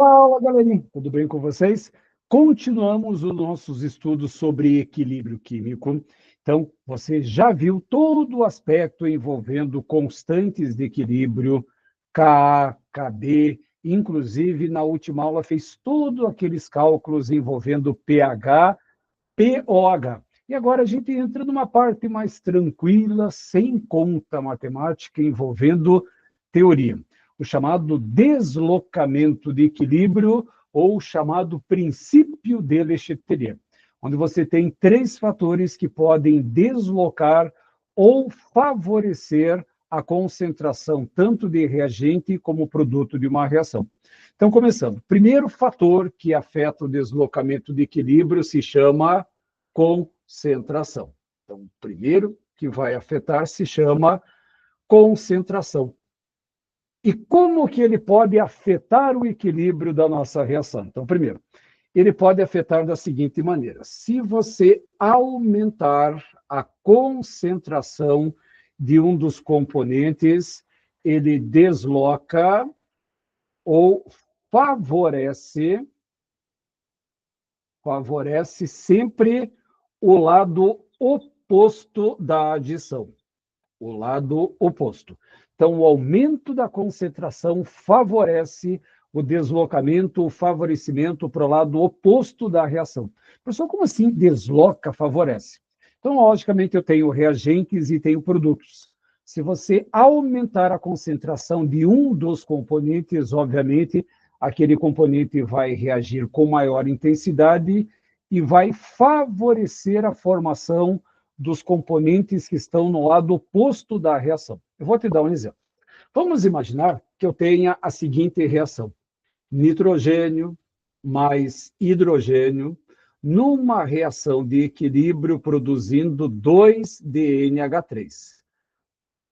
Fala, galerinha, tudo bem com vocês? Continuamos os nossos estudos sobre equilíbrio químico. Então, você já viu todo o aspecto envolvendo constantes de equilíbrio, K, KB, inclusive na última aula fez todos aqueles cálculos envolvendo pH, pOH. E agora a gente entra numa parte mais tranquila, sem conta matemática, envolvendo teoria, o chamado deslocamento de equilíbrio ou chamado princípio de Le Chatelier, onde você tem três fatores que podem deslocar ou favorecer a concentração tanto de reagente como produto de uma reação. Então, começando. Primeiro fator que afeta o deslocamento de equilíbrio se chama concentração. Então, o primeiro que vai afetar se chama concentração. E como que ele pode afetar o equilíbrio da nossa reação? Então, primeiro, ele pode afetar da seguinte maneira: se você aumentar a concentração de um dos componentes, ele desloca ou favorece sempre o lado oposto da adição. O lado oposto. Então, o aumento da concentração favorece o deslocamento, o favorecimento para o lado oposto da reação. Professor, como assim desloca, favorece? Então, logicamente, eu tenho reagentes e tenho produtos. Se você aumentar a concentração de um dos componentes, obviamente, aquele componente vai reagir com maior intensidade e vai favorecer a formação dos componentes que estão no lado oposto da reação. Eu vou te dar um exemplo. Vamos imaginar que eu tenha a seguinte reação: nitrogênio mais hidrogênio numa reação de equilíbrio produzindo 2DNH3.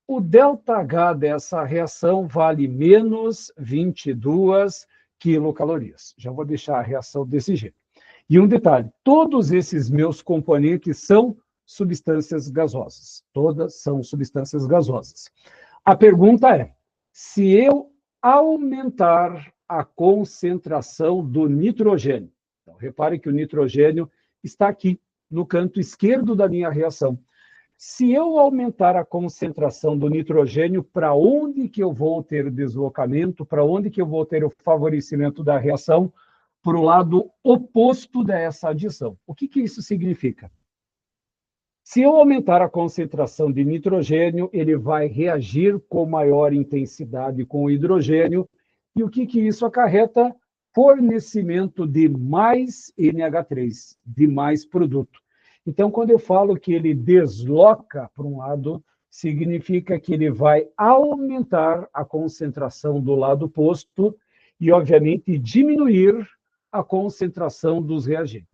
O ΔH dessa reação vale menos 22 quilocalorias. Já vou deixar a reação desse jeito. E um detalhe: todos esses meus componentes são substâncias gasosas. Todas são substâncias gasosas. A pergunta é: se eu aumentar a concentração do nitrogênio, então, repare que o nitrogênio está aqui, no canto esquerdo da minha reação. Se eu aumentar a concentração do nitrogênio, para onde que eu vou ter o deslocamento, para onde que eu vou ter o favorecimento da reação? Para o lado oposto dessa adição. O que que isso significa? Se eu aumentar a concentração de nitrogênio, ele vai reagir com maior intensidade com o hidrogênio. E o que que isso acarreta? Fornecimento de mais NH3, de mais produto. Então, quando eu falo que ele desloca para um lado, significa que ele vai aumentar a concentração do lado oposto e, obviamente, diminuir a concentração dos reagentes.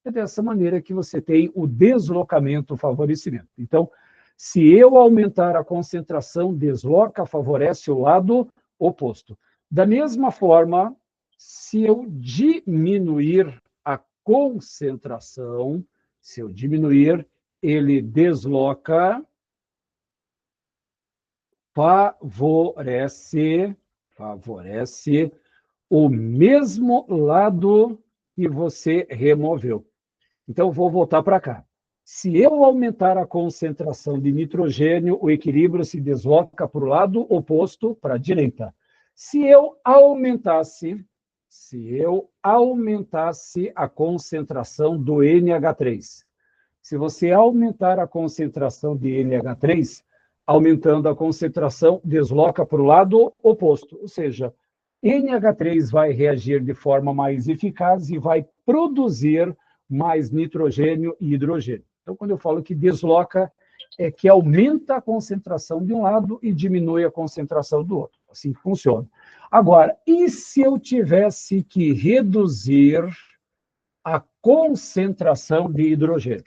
É dessa maneira que você tem o deslocamento, o favorecimento. Então, se eu aumentar a concentração, desloca, favorece o lado oposto. Da mesma forma, se eu diminuir a concentração, ele desloca, favorece o mesmo lado que você removeu. Então, vou voltar para cá. Se eu aumentar a concentração de nitrogênio, o equilíbrio se desloca para o lado oposto, para a direita. Se eu aumentasse a concentração do NH3, se você aumentar a concentração de NH3, aumentando a concentração, desloca para o lado oposto, ou seja, NH3 vai reagir de forma mais eficaz e vai produzir mais nitrogênio e hidrogênio. Então, quando eu falo que desloca, é que aumenta a concentração de um lado e diminui a concentração do outro. Assim que funciona. Agora, e se eu tivesse que reduzir a concentração de hidrogênio?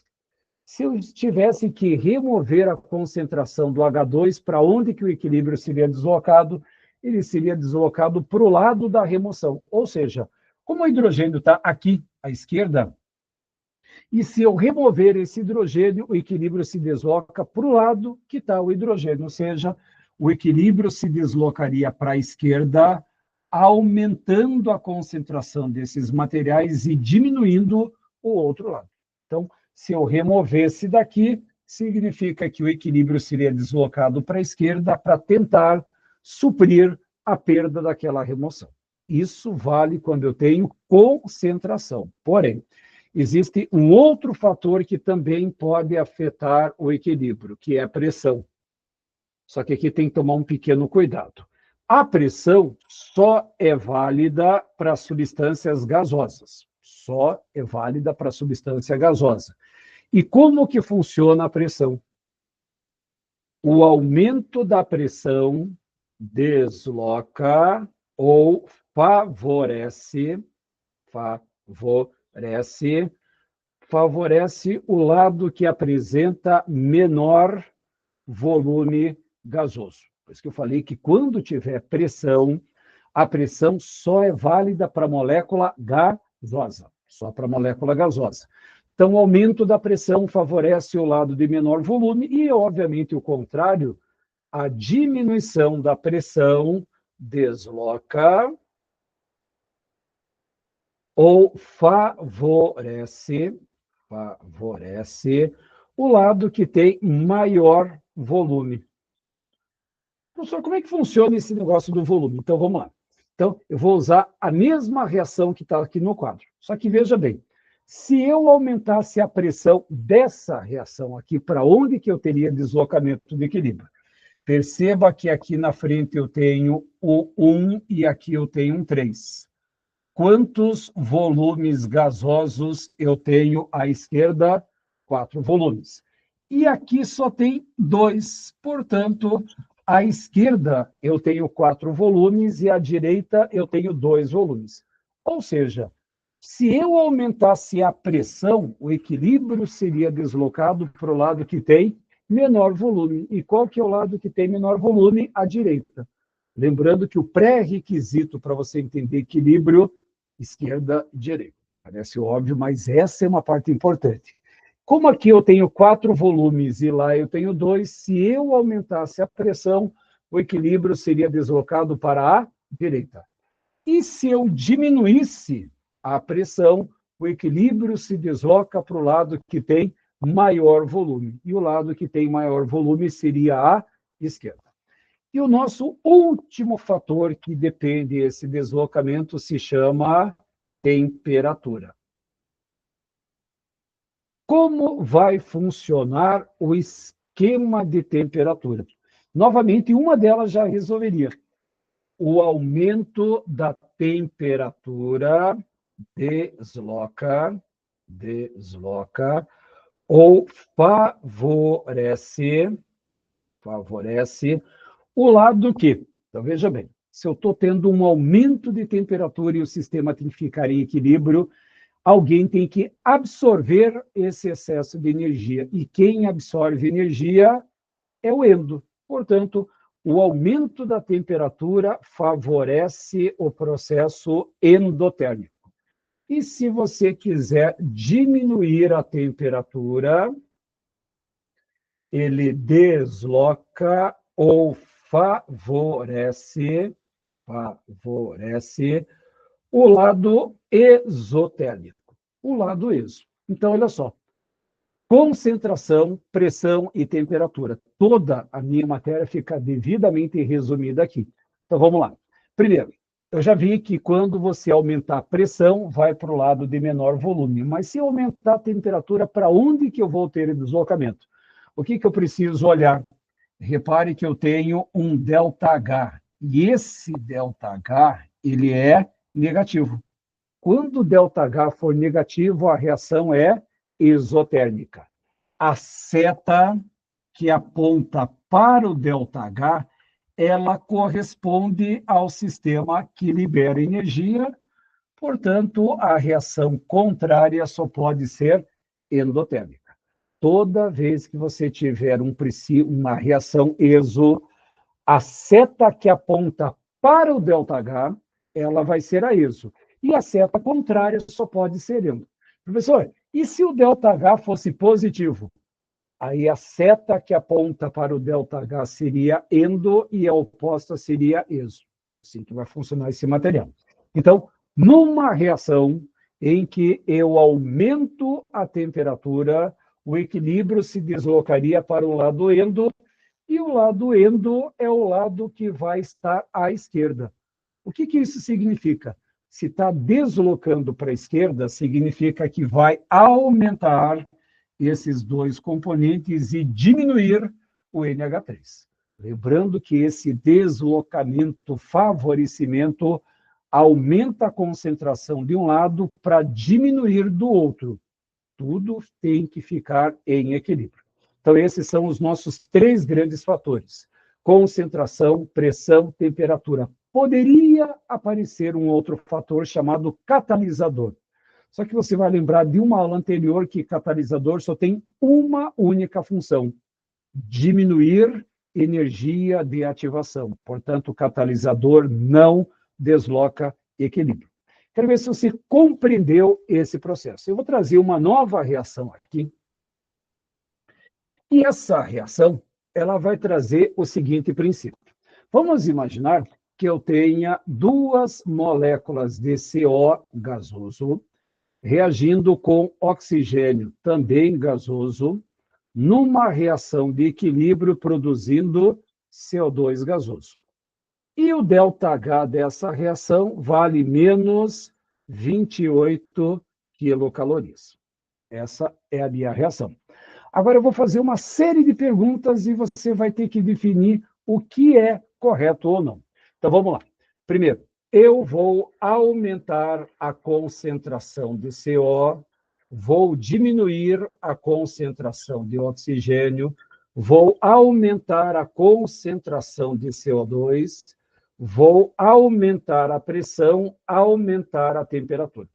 Se eu tivesse que remover a concentração do H2, para onde que o equilíbrio seria deslocado? Ele seria deslocado para o lado da remoção. Ou seja, como o hidrogênio está aqui à esquerda, e se eu remover esse hidrogênio, o equilíbrio se desloca para o lado que está o hidrogênio, ou seja, o equilíbrio se deslocaria para a esquerda aumentando a concentração desses materiais e diminuindo o outro lado. Então, se eu removesse daqui, significa que o equilíbrio seria deslocado para a esquerda para tentar suprir a perda daquela remoção. Isso vale quando eu tenho concentração. Porém, existe um outro fator que também pode afetar o equilíbrio, que é a pressão. Só que aqui tem que tomar um pequeno cuidado. A pressão só é válida para substâncias gasosas. Só é válida para substância gasosa. E como que funciona a pressão? O aumento da pressão desloca ou favorece o lado que apresenta menor volume gasoso. Por isso que eu falei que quando tiver pressão, a pressão só é válida para a molécula gasosa, só para a molécula gasosa. Então, o aumento da pressão favorece o lado de menor volume e, obviamente, o contrário, a diminuição da pressão desloca ou favorece o lado que tem maior volume. Professor, como é que funciona esse negócio do volume? Então, vamos lá. Então, eu vou usar a mesma reação que está aqui no quadro. Só que veja bem, se eu aumentasse a pressão dessa reação aqui, para onde que eu teria deslocamento de equilíbrio? Perceba que aqui na frente eu tenho o 1 e aqui eu tenho um 3. Quantos volumes gasosos eu tenho à esquerda? 4 volumes. E aqui só tem 2. Portanto, à esquerda eu tenho 4 volumes e à direita eu tenho 2 volumes. Ou seja, se eu aumentasse a pressão, o equilíbrio seria deslocado para o lado que tem menor volume. E qual que é o lado que tem menor volume? À direita. Lembrando que o pré-requisito para você entender equilíbrio, esquerda e direita. Parece óbvio, mas essa é uma parte importante. Como aqui eu tenho 4 volumes e lá eu tenho 2, se eu aumentasse a pressão, o equilíbrio seria deslocado para a direita. E se eu diminuísse a pressão, o equilíbrio se desloca para o lado que tem maior volume. E o lado que tem maior volume seria a esquerda. E o nosso último fator que depende desse deslocamento se chama temperatura. Como vai funcionar o esquema de temperatura? Novamente, uma delas já resolveria. O aumento da temperatura desloca ou favorece o lado que, então veja bem, se eu estou tendo um aumento de temperatura e o sistema tem que ficar em equilíbrio, alguém tem que absorver esse excesso de energia. E quem absorve energia é o endo. Portanto, o aumento da temperatura favorece o processo endotérmico. E se você quiser diminuir a temperatura, ele desloca ou favorece o lado exotérmico, o lado exo. Então, olha só, concentração, pressão e temperatura. Toda a minha matéria fica devidamente resumida aqui. Então, vamos lá. Primeiro, eu já vi que quando você aumentar a pressão, vai para o lado de menor volume. Mas se eu aumentar a temperatura, para onde que eu vou ter deslocamento? O que eu preciso olhar? Repare que eu tenho um ΔH. E esse ΔH, ele é negativo. Quando o ΔH for negativo, a reação é exotérmica. A seta que aponta para o ΔH, ela corresponde ao sistema que libera energia, portanto, a reação contrária só pode ser endotérmica. Toda vez que você tiver uma reação exo, a seta que aponta para o ΔH, ela vai ser a exo. E a seta contrária só pode ser endo. Professor, e se o ΔH fosse positivo? Aí a seta que aponta para o ΔH seria endo e a oposta seria exo. assim que vai funcionar esse material. Então, numa reação em que eu aumento a temperatura, o equilíbrio se deslocaria para o lado endo, e o lado endo é o lado que vai estar à esquerda. O que isso significa? Se está deslocando para a esquerda, significa que vai aumentar esses dois componentes e diminuir o NH3. Lembrando que esse deslocamento, favorecimento, aumenta a concentração de um lado para diminuir do outro. Tudo tem que ficar em equilíbrio. Então, esses são os nossos 3 grandes fatores: concentração, pressão, temperatura. Poderia aparecer um outro fator chamado catalisador. Só que você vai lembrar de uma aula anterior que catalisador só tem uma única função: diminuir energia de ativação. Portanto, o catalisador não desloca equilíbrio. Quero ver se você compreendeu esse processo. Eu vou trazer uma nova reação aqui. E essa reação, ela vai trazer o seguinte princípio. Vamos imaginar que eu tenha 2 moléculas de CO gasoso reagindo com oxigênio, também gasoso, numa reação de equilíbrio produzindo CO2 gasoso. E o ΔH dessa reação vale menos 28 quilocalorias. Essa é a minha reação. Agora eu vou fazer uma série de perguntas e você vai ter que definir o que é correto ou não. Então vamos lá. Primeiro, eu vou aumentar a concentração de CO, vou diminuir a concentração de oxigênio, vou aumentar a concentração de CO2, vou aumentar a pressão, aumentar a temperatura.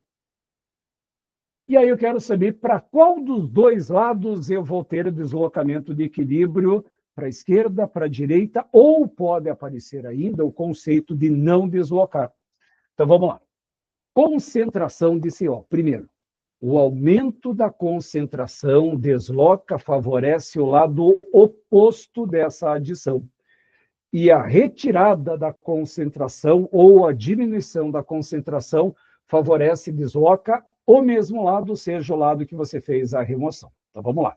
E aí eu quero saber para qual dos 2 lados eu vou ter o deslocamento de equilíbrio, para a esquerda, para a direita, ou pode aparecer ainda o conceito de não deslocar. Então vamos lá. Concentração de CO. Primeiro, o aumento da concentração desloca, favorece o lado oposto dessa adição. E a retirada da concentração ou a diminuição da concentração favorece e desloca o mesmo lado, seja o lado que você fez a remoção. Então, vamos lá.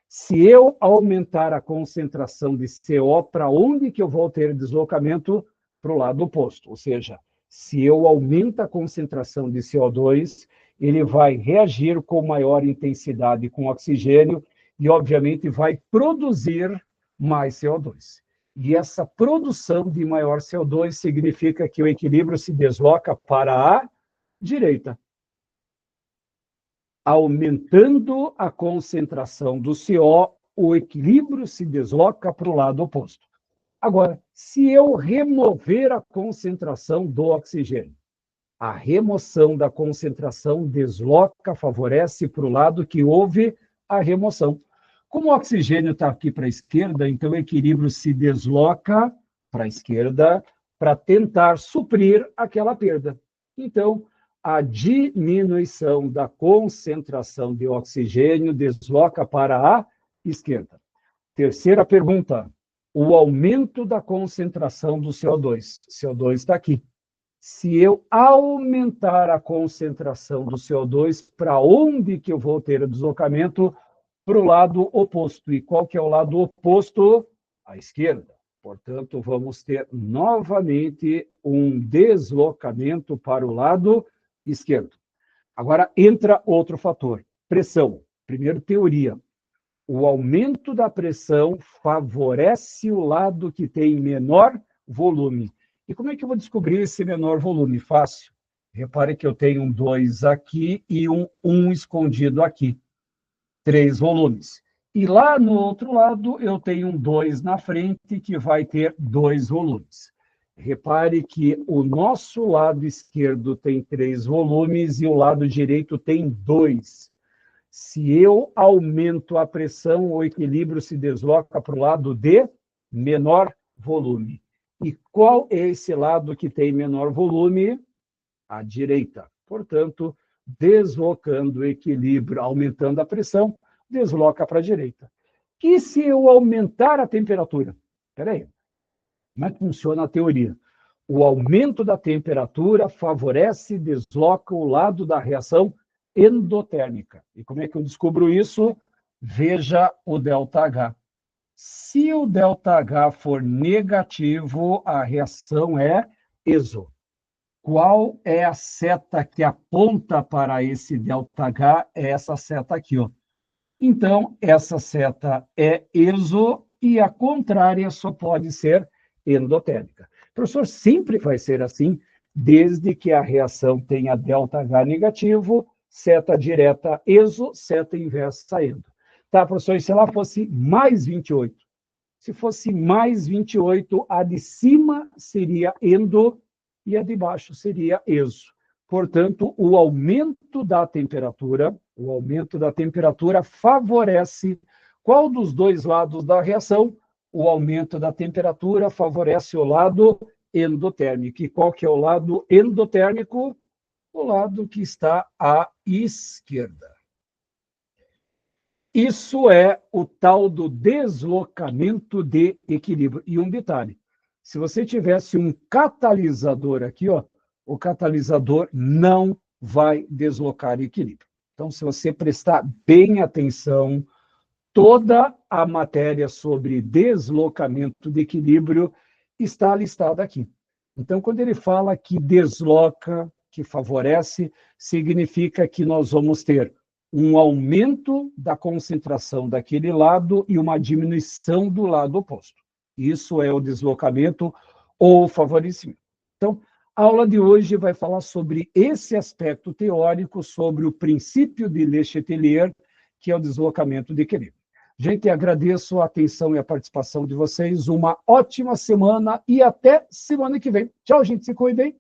Se eu aumentar a concentração de CO, para onde que eu vou ter deslocamento? Para o lado oposto. Ou seja, se eu aumento a concentração de CO2, ele vai reagir com maior intensidade com oxigênio e, obviamente, vai produzir mais CO2. E essa produção de maior CO2 significa que o equilíbrio se desloca para a direita. Aumentando a concentração do CO, o equilíbrio se desloca para o lado oposto. Agora, se eu remover a concentração do oxigênio, a remoção da concentração desloca, favorece para o lado que houve a remoção. Como o oxigênio está aqui para a esquerda, então o equilíbrio se desloca para a esquerda para tentar suprir aquela perda. Então, a diminuição da concentração de oxigênio desloca para a esquerda. Terceira pergunta, o aumento da concentração do CO2. CO2 está aqui. Se eu aumentar a concentração do CO2, para onde que eu vou ter o deslocamento? Para o lado oposto. E qual que é o lado oposto? À esquerda. Portanto, vamos ter novamente um deslocamento para o lado esquerdo. Agora entra outro fator, pressão. Primeiro, teoria. O aumento da pressão favorece o lado que tem menor volume. E como é que eu vou descobrir esse menor volume? Fácil. Repare que eu tenho um 2 aqui e um 1 escondido aqui. 3 volumes. E lá no outro lado, eu tenho um 2 na frente, que vai ter 2 volumes. Repare que o nosso lado esquerdo tem 3 volumes e o lado direito tem 2. Se eu aumento a pressão, o equilíbrio se desloca para o lado de menor volume. E qual é esse lado que tem menor volume? A direita. Portanto, deslocando o equilíbrio, aumentando a pressão, desloca para a direita. E se eu aumentar a temperatura? Espera aí. Como é que funciona a teoria? o aumento da temperatura favorece e desloca o lado da reação endotérmica. E como é que eu descubro isso? Veja o ΔH. Se o ΔH for negativo, a reação é exo. Qual é a seta que aponta para esse ΔH? É essa seta aqui, ó. Então, essa seta é exo e a contrária só pode ser endotérmica. Professor, sempre vai ser assim, desde que a reação tenha ΔH negativo, seta direta exo, seta inversa endo. Tá, professor, e se ela fosse mais 28? Se fosse mais 28, a de cima seria endo e a de baixo seria exo. Portanto, o aumento da temperatura favorece qual dos dois lados da reação? O aumento da temperatura favorece o lado endotérmico. E qual que é o lado endotérmico? O lado que está à esquerda. Isso é o tal do deslocamento de equilíbrio. E um detalhe, se você tivesse um catalisador aqui, ó, o catalisador não vai deslocar equilíbrio. Então, se você prestar bem atenção, toda a matéria sobre deslocamento de equilíbrio está listada aqui. Então, quando ele fala que desloca, que favorece, significa que nós vamos ter um aumento da concentração daquele lado e uma diminuição do lado oposto. Isso é o deslocamento ou favorecimento. Então, a aula de hoje vai falar sobre esse aspecto teórico, sobre o princípio de Le Chatelier, que é o deslocamento de equilíbrio. Gente, agradeço a atenção e a participação de vocês. Uma ótima semana e até semana que vem. Tchau, gente. Se cuidem.